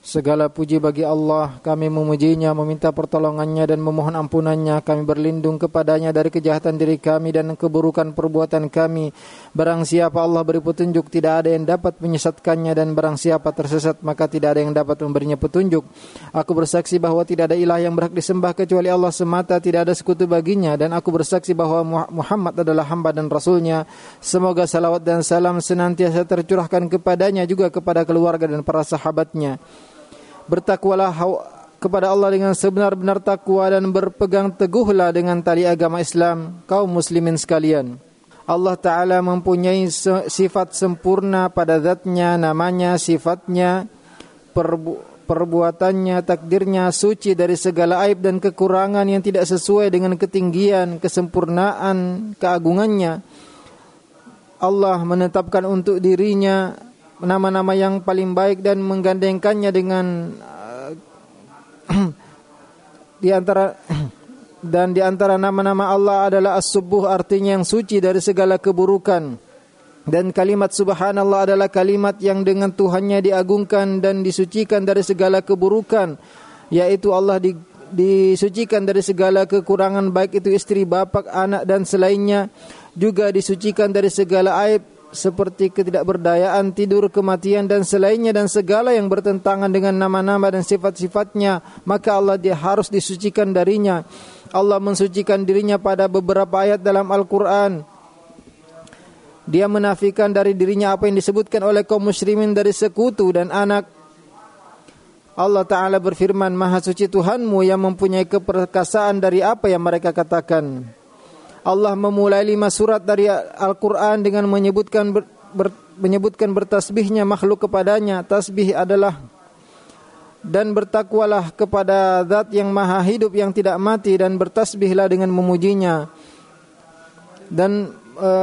Segala puji bagi Allah, kami memujinya, meminta pertolongannya dan memohon ampunannya. Kami berlindung kepadanya dari kejahatan diri kami dan keburukan perbuatan kami. Barang siapa Allah beri petunjuk, tidak ada yang dapat menyesatkannya, dan barang siapa tersesat, maka tidak ada yang dapat memberinya petunjuk. Aku bersaksi bahwa tidak ada ilah yang berhak disembah kecuali Allah semata, tidak ada sekutu baginya, dan aku bersaksi bahwa Muhammad adalah hamba dan rasulnya. Semoga salawat dan salam senantiasa tercurahkan kepadanya, juga kepada keluarga dan para sahabatnya. Bertakwalah kepada Allah dengan sebenar-benar takwa dan berpegang teguhlah dengan tali agama Islam, kaum muslimin sekalian. Allah Ta'ala mempunyai sifat sempurna pada zatnya, namanya, sifatnya, perbuatannya, takdirnya, suci dari segala aib dan kekurangan yang tidak sesuai dengan ketinggian, kesempurnaan, keagungannya. Allah menetapkan untuk dirinya nama-nama yang paling baik dan menggandengkannya dengan di antara nama-nama Allah adalah As-Subuh, artinya yang suci dari segala keburukan. Dan kalimat subhanallah adalah kalimat yang dengan Tuhannya diagungkan dan disucikan dari segala keburukan, yaitu Allah disucikan dari segala kekurangan, baik itu istri, bapak, anak dan selainnya. Juga disucikan dari segala aib seperti ketidakberdayaan, tidur, kematian dan selainnya, dan segala yang bertentangan dengan nama-nama dan sifat-sifatnya, maka Allah dia harus disucikan darinya. Allah mensucikan dirinya pada beberapa ayat dalam Al-Quran. Dia menafikan dari dirinya apa yang disebutkan oleh kaum musyrikin dari sekutu dan anak. Allah Ta'ala berfirman, Maha suci Tuhanmu yang mempunyai keperkasaan dari apa yang mereka katakan. Allah memulai 5 surat dari Al-Quran dengan menyebutkan bertasbihnya makhluk kepadanya. Tasbih adalah, dan bertakwalah kepada Zat yang maha hidup yang tidak mati, dan bertasbihlah dengan memujinya. Dan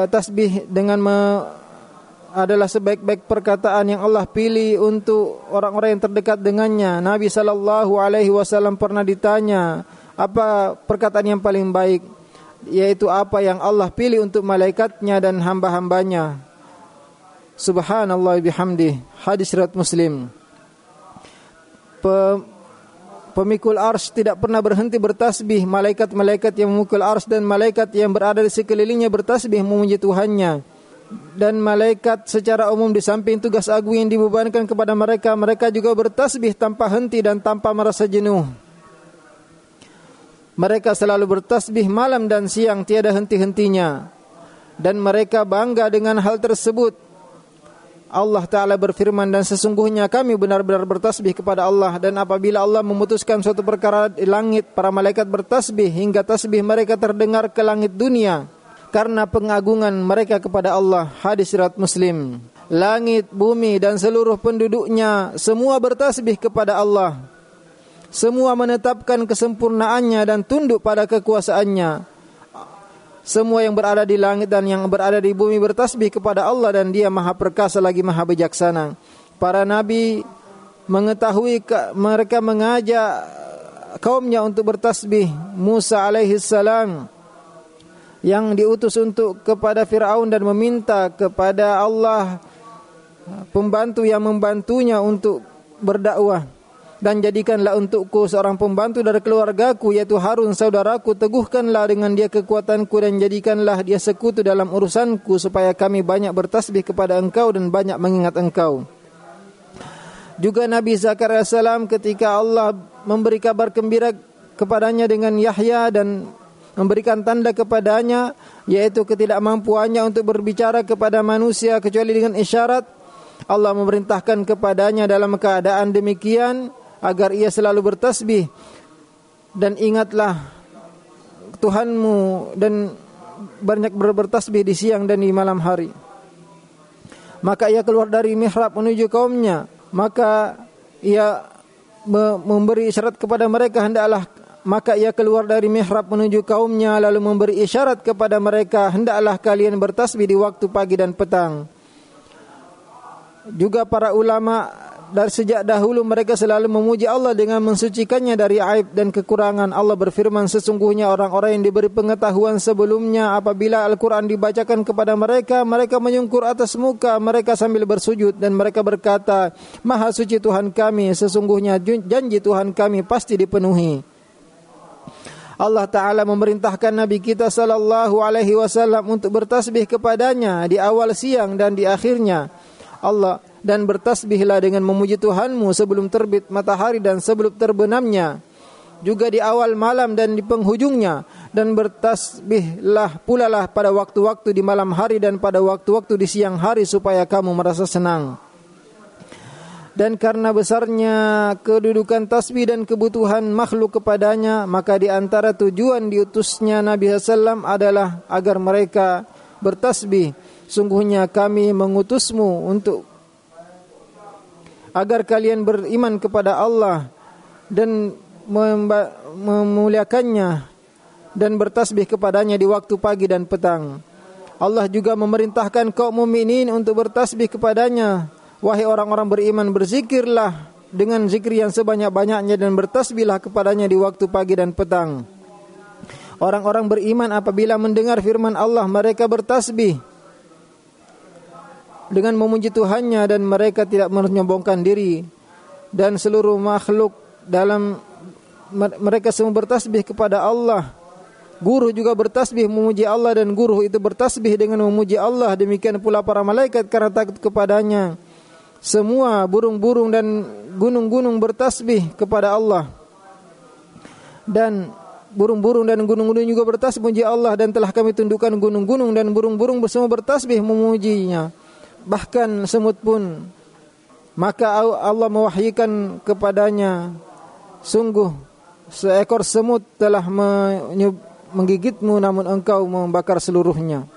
tasbih adalah sebaik-baik perkataan yang Allah pilih untuk orang-orang yang terdekat dengannya. Nabi SAW pernah ditanya, apa perkataan yang paling baik? Yaitu apa yang Allah pilih untuk malaikatnya dan hamba-hambanya. Subhanallah bihamdih. Hadis riwayat Muslim. Pemikul arsy tidak pernah berhenti bertasbih. Malaikat-malaikat yang memikul arsy dan malaikat yang berada di sekelilingnya bertasbih memuji Tuhannya. Dan malaikat secara umum di samping tugas agung yang dibebankan kepada mereka, mereka juga bertasbih tanpa henti dan tanpa merasa jenuh. Mereka selalu bertasbih malam dan siang, tiada henti-hentinya. Dan mereka bangga dengan hal tersebut. Allah Ta'ala berfirman, dan sesungguhnya kami benar-benar bertasbih kepada Allah. Dan apabila Allah memutuskan suatu perkara di langit, para malaikat bertasbih hingga tasbih mereka terdengar ke langit dunia, karena pengagungan mereka kepada Allah. Hadis riwayat Muslim. Langit, bumi dan seluruh penduduknya semua bertasbih kepada Allah. Semua menetapkan kesempurnaannya dan tunduk pada kekuasaannya. Semua yang berada di langit dan yang berada di bumi bertasbih kepada Allah, dan Dia maha perkasa lagi maha bijaksana. Para nabi mengetahui mereka mengajak kaumnya untuk bertasbih. Musa alaihissalam yang diutus untuk kepada Fir'aun dan meminta kepada Allah pembantu yang membantunya untuk berdakwah. Dan jadikanlah untukku seorang pembantu dari keluargaku, yaitu Harun saudaraku. Teguhkanlah dengan dia kekuatanku dan jadikanlah dia sekutu dalam urusanku, supaya kami banyak bertasbih kepada engkau dan banyak mengingat engkau. Juga Nabi Zakaria AS ketika Allah memberi kabar gembira kepadanya dengan Yahya dan memberikan tanda kepadanya, yaitu ketidakmampuannya untuk berbicara kepada manusia kecuali dengan isyarat, Allah memerintahkan kepadanya dalam keadaan demikian agar ia selalu bertasbih dan ingatlah Tuhanmu dan banyak bertasbih di siang dan di malam hari. Maka ia keluar dari mihrab menuju kaumnya, maka ia memberi isyarat kepada mereka maka ia keluar dari mihrab menuju kaumnya lalu memberi isyarat kepada mereka, hendaklah kalian bertasbih di waktu pagi dan petang. Juga para ulama dari sejak dahulu mereka selalu memuji Allah dengan mensucikannya dari aib dan kekurangan. Allah berfirman, sesungguhnya orang-orang yang diberi pengetahuan sebelumnya apabila Al-Quran dibacakan kepada mereka, mereka menyungkur atas muka mereka sambil bersujud dan mereka berkata, Maha suci Tuhan kami, sesungguhnya janji Tuhan kami pasti dipenuhi. Allah Ta'ala memerintahkan Nabi kita sallallahu alaihi wasallam untuk bertasbih kepadanya di awal siang dan di akhirnya. Allah dan bertasbihlah dengan memuji Tuhanmu sebelum terbit matahari dan sebelum terbenamnya, juga di awal malam dan di penghujungnya, dan bertasbihlah pula lah pada waktu-waktu di malam hari dan pada waktu-waktu di siang hari supaya kamu merasa senang. Dan karena besarnya kedudukan tasbih dan kebutuhan makhluk kepadanya, maka di antara tujuan diutusnya Nabi SAW adalah agar mereka bertasbih. Sungguhnya kami mengutusmu untuk agar kalian beriman kepada Allah dan memuliakannya dan bertasbih kepadanya di waktu pagi dan petang. Allah juga memerintahkan kaum mukminin untuk bertasbih kepadanya. Wahai orang-orang beriman, berzikirlah dengan zikir yang sebanyak-banyaknya dan bertasbihlah kepadanya di waktu pagi dan petang. Orang-orang beriman apabila mendengar firman Allah, mereka bertasbih dengan memuji Tuhannya dan mereka tidak menyombongkan diri, dan seluruh makhluk dalam mereka semua bertasbih kepada Allah. Guru juga bertasbih memuji Allah dan guru itu bertasbih dengan memuji Allah. Demikian pula para malaikat karena takut kepadanya. Semua burung-burung dan gunung-gunung bertasbih kepada Allah. Dan burung-burung dan gunung-gunung juga bertasbih memuji Allah, dan telah kami tundukkan gunung-gunung dan burung-burung bersama bertasbih memujinya. Bahkan semut pun. Maka Allah mewahyukan kepadanya, sungguh seekor semut telah menggigitmu namun engkau membakar seluruhnya.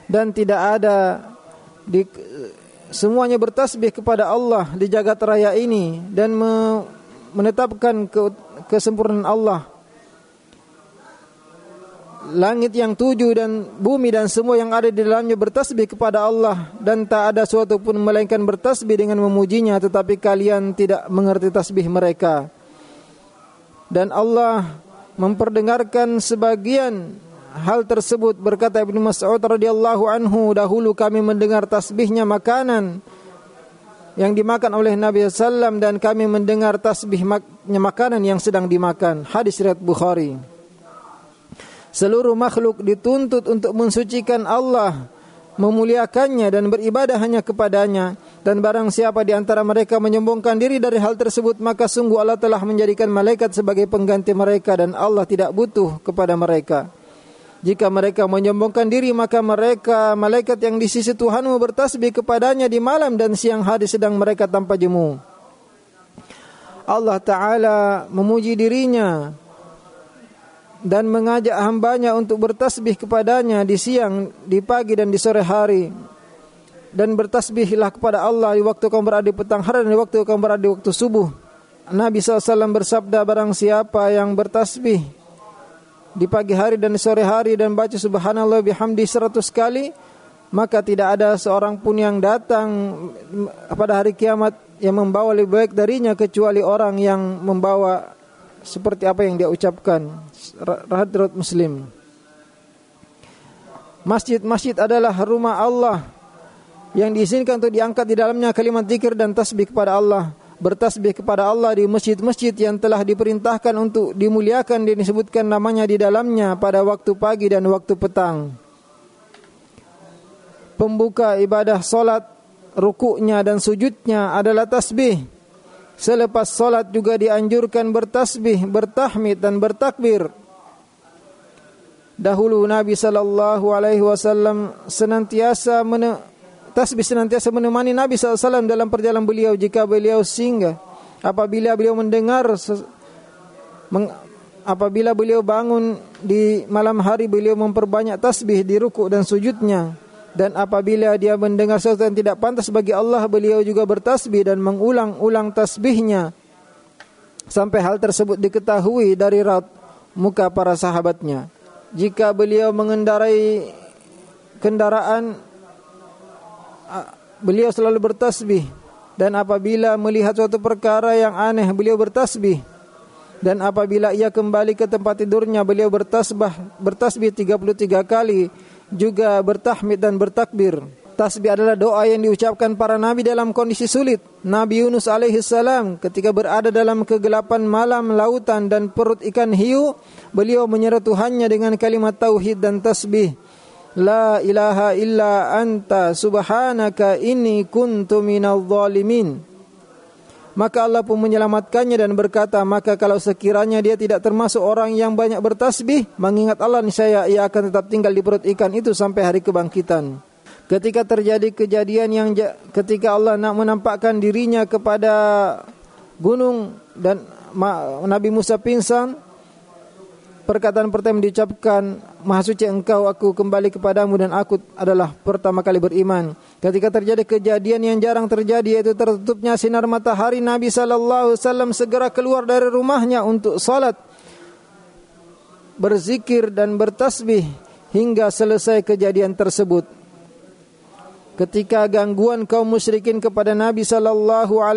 Dan tidak ada semuanya bertasbih kepada Allah di jagat raya ini dan menetapkan kesempurnaan Allah. Langit yang 7 dan bumi dan semua yang ada di dalamnya bertasbih kepada Allah, dan tak ada suatu pun melainkan bertasbih dengan memujinya, tetapi kalian tidak mengerti tasbih mereka. Dan Allah memperdengarkan sebagian hal tersebut. Berkata Ibnu Mas'ud radhiyallahu anhu, dahulu kami mendengar tasbihnya makanan yang dimakan oleh Nabi SAW, dan kami mendengar tasbihnya makanan yang sedang dimakan. Hadis riwayat Bukhari. Seluruh makhluk dituntut untuk mensucikan Allah, memuliakannya dan beribadah hanya kepadanya. Dan barang siapa di antara mereka menyombongkan diri dari hal tersebut, maka sungguh Allah telah menjadikan malaikat sebagai pengganti mereka, dan Allah tidak butuh kepada mereka. Jika mereka menyombongkan diri, maka mereka malaikat yang di sisi Tuhanmu bertasbih kepadanya di malam dan siang hari sedang mereka tanpa jemu. Allah Ta'ala memuji dirinya dan mengajak hambanya untuk bertasbih kepadanya di siang, di pagi dan di sore hari. Dan bertasbihlah kepada Allah di waktu kamu berada di petang hari dan di waktu kamu berada di waktu subuh. Nabi SAW bersabda, barang siapa yang bertasbih di pagi hari dan di sore hari dan baca subhanallah bihamdi 100 kali, maka tidak ada seorang pun yang datang pada hari kiamat yang membawa lebih baik darinya kecuali orang yang membawa seperti apa yang dia ucapkan. Riwayat Muslim. Masjid adalah rumah Allah yang diizinkan untuk diangkat di dalamnya kalimat zikir dan tasbih kepada Allah. Bertasbih kepada Allah di masjid-masjid yang telah diperintahkan untuk dimuliakan dan disebutkan namanya di dalamnya pada waktu pagi dan waktu petang. Pembuka ibadah solat, rukuknya dan sujudnya adalah tasbih. Selepas solat juga dianjurkan bertasbih, bertahmid dan bertakbir. Dahulu Nabi SAW tasbih senantiasa menemani Nabi SAW dalam perjalanan beliau jika beliau singgah. Apabila beliau apabila beliau bangun di malam hari, beliau memperbanyak tasbih di rukuk dan sujudnya. Dan apabila dia mendengar sesuatu yang tidak pantas bagi Allah, beliau juga bertasbih dan mengulang-ulang tasbihnya sampai hal tersebut diketahui dari raut muka para sahabatnya. Jika beliau mengendarai kendaraan, beliau selalu bertasbih Dan apabila melihat suatu perkara yang aneh, beliau bertasbih. Dan apabila ia kembali ke tempat tidurnya, beliau bertasbih 33 kali, juga bertahmid dan bertakbir. Tasbih adalah doa yang diucapkan para nabi dalam kondisi sulit. Nabi Yunus alaihissalam ketika berada dalam kegelapan malam lautan dan perut ikan hiu, beliau menyeru Tuhannya dengan kalimat tauhid dan tasbih. La ilaha illa anta subhanaka inni kuntu minadh dhalimin. Maka Allah pun menyelamatkannya dan berkata, maka kalau sekiranya dia tidak termasuk orang yang banyak bertasbih, mengingat Allah, niscaya ia akan tetap tinggal di perut ikan itu sampai hari kebangkitan. Ketika terjadi kejadian ketika Allah nak menampakkan dirinya kepada gunung dan Nabi Musa pingsan, perkataan pertama diucapkan, Maha suci Engkau, aku kembali kepadamu dan aku adalah pertama kali beriman. Ketika terjadi kejadian yang jarang terjadi, yaitu tertutupnya sinar matahari, Nabi SAW segera keluar dari rumahnya untuk salat, berzikir dan bertasbih hingga selesai kejadian tersebut. Ketika gangguan kaum musyrikin kepada Nabi SAW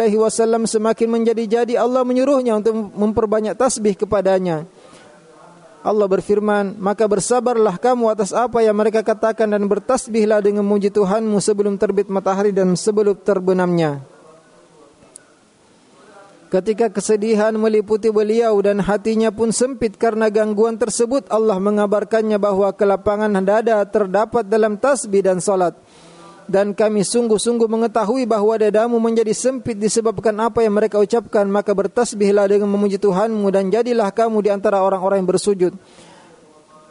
semakin menjadi-jadi, Allah menyuruhnya untuk memperbanyak tasbih kepadanya. Allah berfirman, maka bersabarlah kamu atas apa yang mereka katakan dan bertasbihlah dengan memuji Tuhanmu sebelum terbit matahari dan sebelum terbenamnya. Ketika kesedihan meliputi beliau dan hatinya pun sempit karena gangguan tersebut, Allah mengabarkannya bahwa kelapangan dada terdapat dalam tasbih dan salat. Dan kami sungguh-sungguh mengetahui bahwa dadamu menjadi sempit disebabkan apa yang mereka ucapkan, maka bertasbihlah dengan memuji Tuhanmu dan jadilah kamu di antara orang-orang yang bersujud.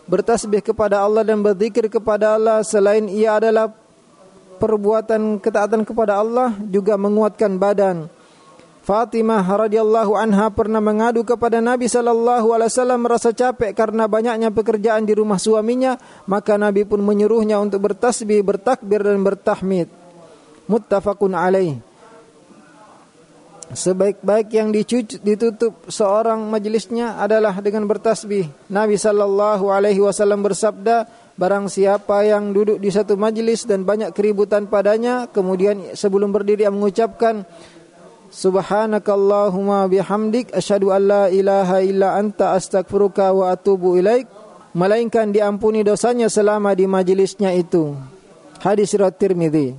Bertasbih kepada Allah dan berzikir kepada Allah selain ia adalah perbuatan ketaatan kepada Allah, juga menguatkan badan. Fatimah radhiyallahu anha pernah mengadu kepada Nabi SAW merasa capek karena banyaknya pekerjaan di rumah suaminya, maka Nabi pun menyuruhnya untuk bertasbih, bertakbir dan bertahmid. Muttafaqun alaih. Sebaik-baik yang ditutup seorang majelisnya adalah dengan bertasbih. Nabi SAW bersabda, barang siapa yang duduk di satu majelis dan banyak keributan padanya, kemudian sebelum berdiri mengucapkan Subhanakallahumma bihamdik asyhadu an la ilaha illa anta astaghfiruka wa atubu ilaik, melainkan diampuni dosanya selama di majelisnya itu. Hadis riwayat Tirmizi.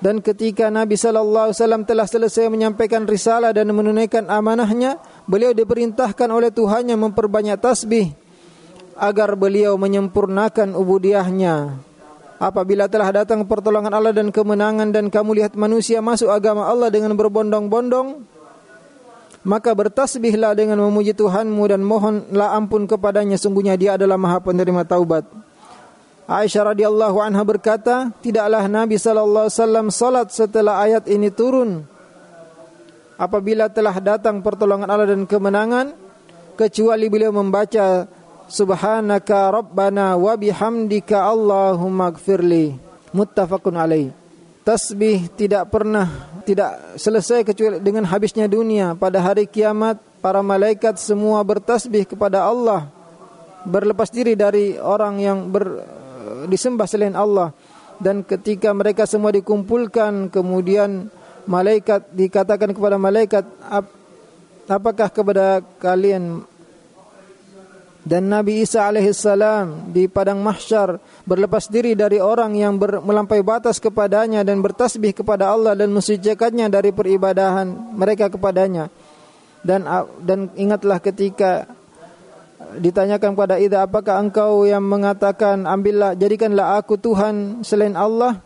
Dan ketika Nabi SAW telah selesai menyampaikan risalah dan menunaikan amanahnya, beliau diperintahkan oleh Tuhannya memperbanyak tasbih agar beliau menyempurnakan ubudiyahnya. Apabila telah datang pertolongan Allah dan kemenangan dan kamu lihat manusia masuk agama Allah dengan berbondong-bondong, maka bertasbihlah dengan memuji Tuhanmu dan mohonlah ampun kepadanya, sungguhnya Dia adalah Maha penerima taubat. Aisyah radhiyallahu anha berkata, tidaklah Nabi SAW salat setelah ayat ini turun apabila telah datang pertolongan Allah dan kemenangan, kecuali beliau membaca Subhanaka Rabbana wa bihamdika Allahumma gfirli. Muttafaqun alaih. Tasbih tidak selesai kecuali dengan habisnya dunia. Pada hari kiamat, para malaikat semua bertasbih kepada Allah, berlepas diri dari orang yang disembah selain Allah. Dan ketika mereka semua dikumpulkan, kemudian malaikat dikatakan kepada malaikat, apakah kepada kalian? Dan Nabi Isa alaihissalam di padang mahsyar berlepas diri dari orang yang melampaui batas kepadanya dan bertasbih kepada Allah dan mensucikannya dari peribadahan mereka kepadanya. Dan ingatlah ketika ditanyakan kepada Ida, apakah engkau yang mengatakan jadikanlah aku Tuhan selain Allah?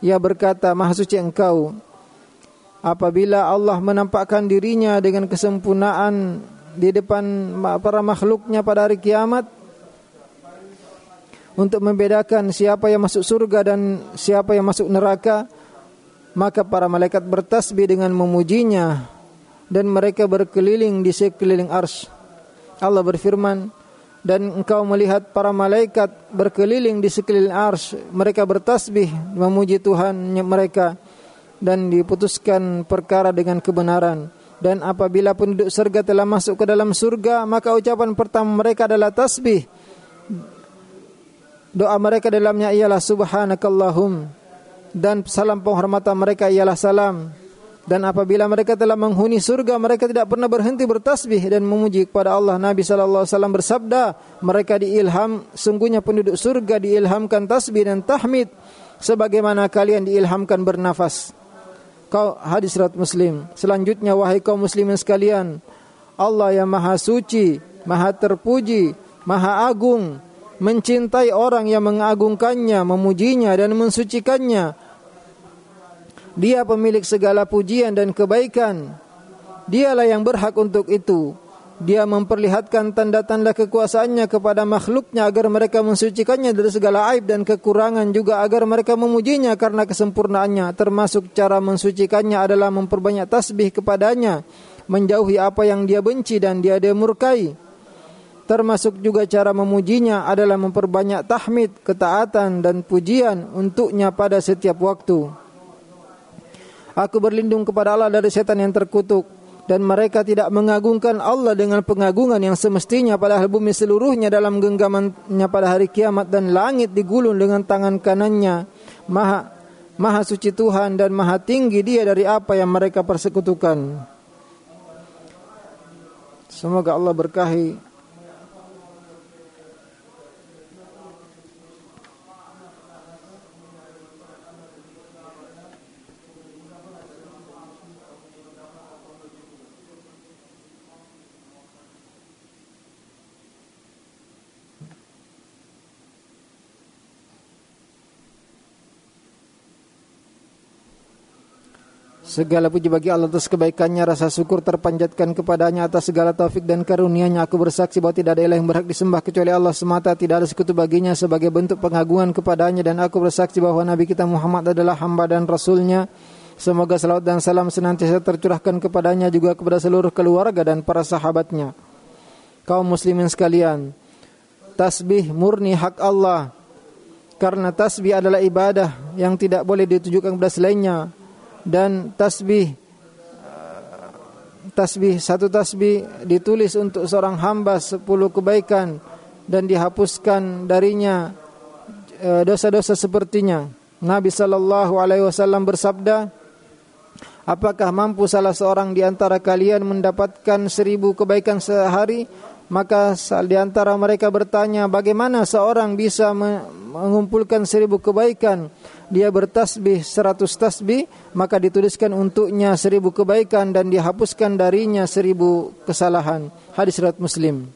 Ia berkata, Maha suci Engkau. Apabila Allah menampakkan dirinya dengan kesempurnaan di depan para makhluknya pada hari kiamat untuk membedakan siapa yang masuk surga dan siapa yang masuk neraka, maka para malaikat bertasbih dengan memujinya dan mereka berkeliling di sekeliling arsy. Allah berfirman, dan engkau melihat para malaikat berkeliling di sekeliling arsy, mereka bertasbih memuji Tuhan mereka dan diputuskan perkara dengan kebenaran. Dan apabila penduduk surga telah masuk ke dalam surga, maka ucapan pertama mereka adalah tasbih. Doa mereka dalamnya ialah Subhanakallahum. dan salam penghormatan mereka ialah salam. Dan apabila mereka telah menghuni surga, mereka tidak pernah berhenti bertasbih dan memuji kepada Allah. Nabi sallallahu alaihi wasallam bersabda, mereka sungguhnya penduduk surga diilhamkan tasbih dan tahmid sebagaimana kalian diilhamkan bernafas. Hadis riwayat Muslim. Selanjutnya, wahai kaum muslimin sekalian, Allah yang maha suci, maha terpuji, maha agung, mencintai orang yang mengagungkannya, memujinya dan mensucikannya. Dia pemilik segala pujian dan kebaikan. Dialah yang berhak untuk itu. Dia memperlihatkan tanda-tanda kekuasaannya kepada makhluknya agar mereka mensucikannya dari segala aib dan kekurangan, juga agar mereka memujinya karena kesempurnaannya. Termasuk cara mensucikannya adalah memperbanyak tasbih kepadanya, menjauhi apa yang dia benci dan dia murkai. Termasuk juga cara memujinya adalah memperbanyak tahmid, ketaatan dan pujian untuknya pada setiap waktu. Aku berlindung kepada Allah dari setan yang terkutuk, dan mereka tidak mengagungkan Allah dengan pengagungan yang semestinya, padahal bumi seluruhnya dalam genggamannya pada hari kiamat dan langit digulung dengan tangan kanannya. Maha suci Tuhan dan maha tinggi Dia dari apa yang mereka persekutukan. Semoga Allah berkahi segala puji bagi Allah atas kebaikannya, rasa syukur terpanjatkan kepadanya atas segala taufik dan karunia-Nya. Aku bersaksi bahwa tidak ada ilah yang berhak disembah kecuali Allah semata, tidak ada sekutu baginya sebagai bentuk pengagungan kepadanya, dan aku bersaksi bahwa Nabi kita Muhammad adalah hamba dan Rasul-Nya. Semoga salawat dan salam senantiasa tercurahkan kepadanya, juga kepada seluruh keluarga dan para sahabatnya. Kaum muslimin sekalian, tasbih murni hak Allah, karena tasbih adalah ibadah yang tidak boleh ditujukan kepada selainnya. Dan satu tasbih ditulis untuk seorang hamba 10 kebaikan dan dihapuskan darinya dosa-dosa sepertinya. Nabi sallallahu alaihi wasallam bersabda, apakah mampu salah seorang di antara kalian mendapatkan 1000 kebaikan sehari? Maka di antara mereka bertanya, bagaimana seorang bisa mengumpulkan 1000 kebaikan? Dia bertasbih 100 tasbih, maka dituliskan untuknya 1000 kebaikan dan dihapuskan darinya 1000 kesalahan. Hadis riwayat Muslim.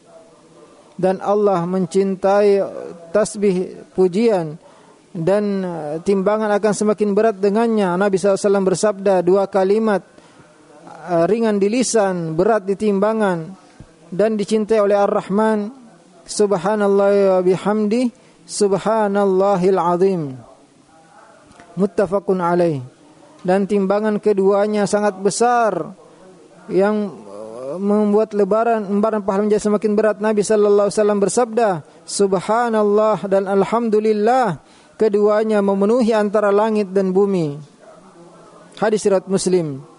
Dan Allah mencintai tasbih pujian, dan timbangan akan semakin berat dengannya. Nabi SAW bersabda, 2 kalimat ringan di lisan, berat di timbangan, dan dicintai oleh Ar-Rahman. Subhanallah wa bihamdi, subhanallahil azim. Muttafaqun alaih. Dan timbangan keduanya sangat besar yang membuat lembaran pahala menjadi semakin berat. Nabi sallallahu alaihi wasallam bersabda, subhanallah dan alhamdulillah, keduanya memenuhi antara langit dan bumi. Hadis riwayat Muslim.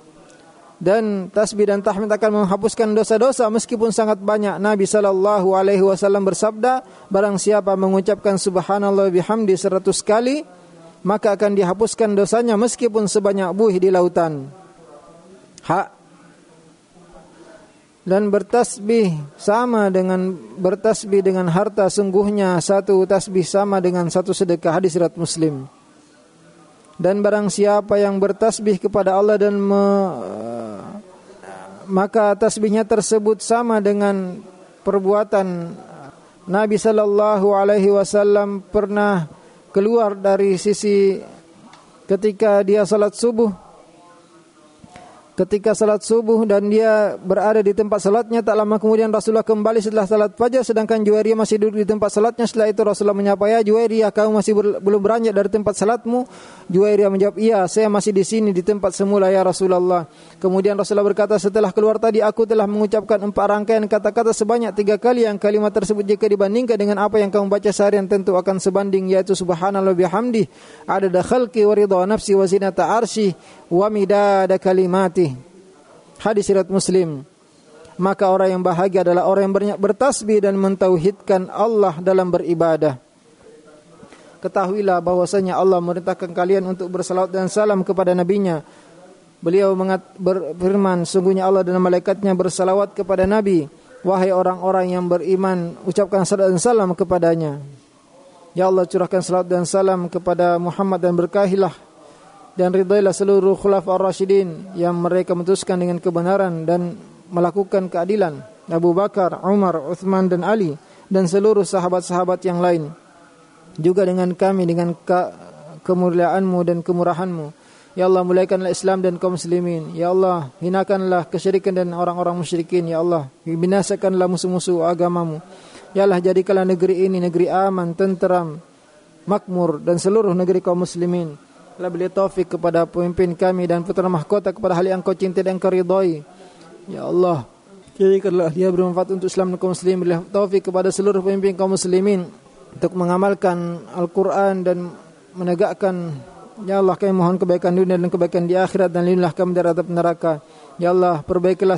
Dan tasbih dan tahmid akan menghapuskan dosa-dosa meskipun sangat banyak. Nabi sallallahu alaihi wasallam bersabda, barang siapa mengucapkan subhanallah bihamdi 100 kali, maka akan dihapuskan dosanya meskipun sebanyak buih di lautan. Dan bertasbih dengan harta, sungguhnya satu tasbih sama dengan satu sedekah. Hadis riwayat Muslim. Dan barang siapa yang bertasbih kepada Allah dan maka tasbihnya tersebut sama dengan perbuatan. Nabi sallallahu alaihi wasallam pernah keluar dari sisi ketika salat subuh dan dia berada di tempat salatnya. Tak lama kemudian Rasulullah kembali setelah salat fajar, sedangkan Juwairiyah masih duduk di tempat salatnya. Setelah itu Rasulullah menyapa, ya Juwairiyah, kamu masih belum beranjak dari tempat salatmu? Juwairiyah menjawab, iya, saya masih di sini di tempat semula ya Rasulullah. Kemudian Rasulullah berkata, setelah keluar tadi aku telah mengucapkan 4 rangkaian kata-kata sebanyak 3 kali, yang kalimat tersebut jika dibandingkan dengan apa yang kamu baca seharian tentu akan sebanding, yaitu subhanallah bihamdi adada khalqi wa ridha nafsi wa zinata arsy wa midada kalimati. Hadis riwayat Muslim. Maka orang yang bahagia adalah orang yang banyak bertasbih dan mentauhidkan Allah dalam beribadah. ketahuilah bahwasanya Allah memerintahkan kalian untuk bersalawat dan salam kepada nabinya. Beliau berfirman, sungguhnya Allah dan malaikatnya bersalawat kepada Nabi. Wahai orang-orang yang beriman, ucapkan salawat dan salam kepadanya. Ya Allah, curahkan salawat dan salam kepada Muhammad dan berkahilah dan ridailah seluruh khulafa ar-rasyidin yang mereka memutuskan dengan kebenaran dan melakukan keadilan, Abu Bakar, Umar, Uthman dan Ali, dan seluruh sahabat-sahabat yang lain. Juga dengan kami dengan kemuliaan-Mu dan kemurahan-Mu. Ya Allah, muliakanlah Islam dan kaum muslimin. Ya Allah, hinakanlah kesyirikan dan orang-orang musyrikin. Ya Allah, binasakanlah musuh-musuh agama-Mu. Ya Allah, jadikanlah negeri ini negeri aman, tenteram, makmur, dan seluruh negeri kaum muslimin. Allah beri taufik kepada pemimpin kami dan putra mahkota kepada hal yang Kau cintai dan Kau ridhai. Ya Allah, jadikanlah dia bermanfaat untuk Islam dan kaum muslimin. Beri taufik kepada seluruh pemimpin kaum muslimin untuk mengamalkan Al-Quran dan menegakkan. Ya Allah, kami mohon kebaikan dunia dan kebaikan di akhirat, dan lindungilah kami dari azab neraka. Ya Allah, perbaikilah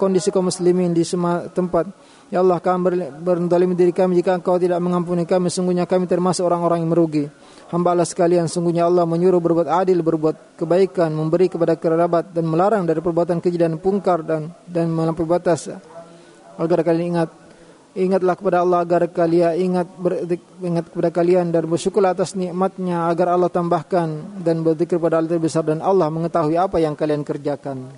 kondisi kaum muslimin di semua tempat. Ya Allah, kami berzalim diri kami jika Engkau tidak mengampuni kami. Sungguhnya kami termasuk orang-orang yang merugi. Hamba Allah sekalian, sungguhnya Allah menyuruh berbuat adil, berbuat kebaikan, memberi kepada kerabat, dan melarang dari perbuatan keji dan pungkar dan melampaui batas. Agar kalian ingatlah kepada Allah, agar kalian ingat kepada kalian dan bersyukur atas nikmatnya, agar Allah tambahkan, dan berzikir kepada Allah besar, dan Allah mengetahui apa yang kalian kerjakan.